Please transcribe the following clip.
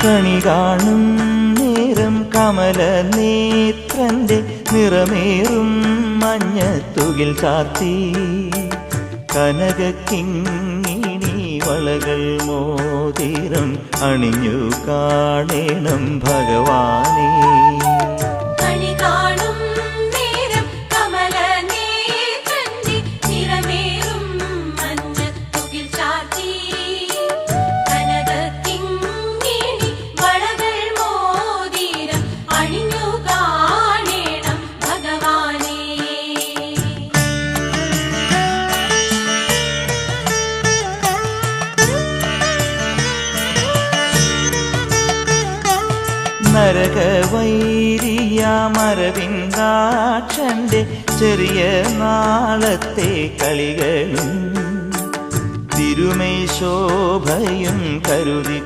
കണി കാണും നേരം കമല നേത്രന്റെ നിറമേറും മഞ്ഞത്തുകിൽ ചാർത്തി കനകക്കിങ്ങിണി വളകൾ മോതിരം അണിഞ്ഞു കാണേണം ഭഗവാനേ. നരകവൈരിയാമരവിന്ദാക്ഷന്റെ ചെറിയ നാളത്തെ കളികളും തിരുമൈ ശോഭയും കരുതി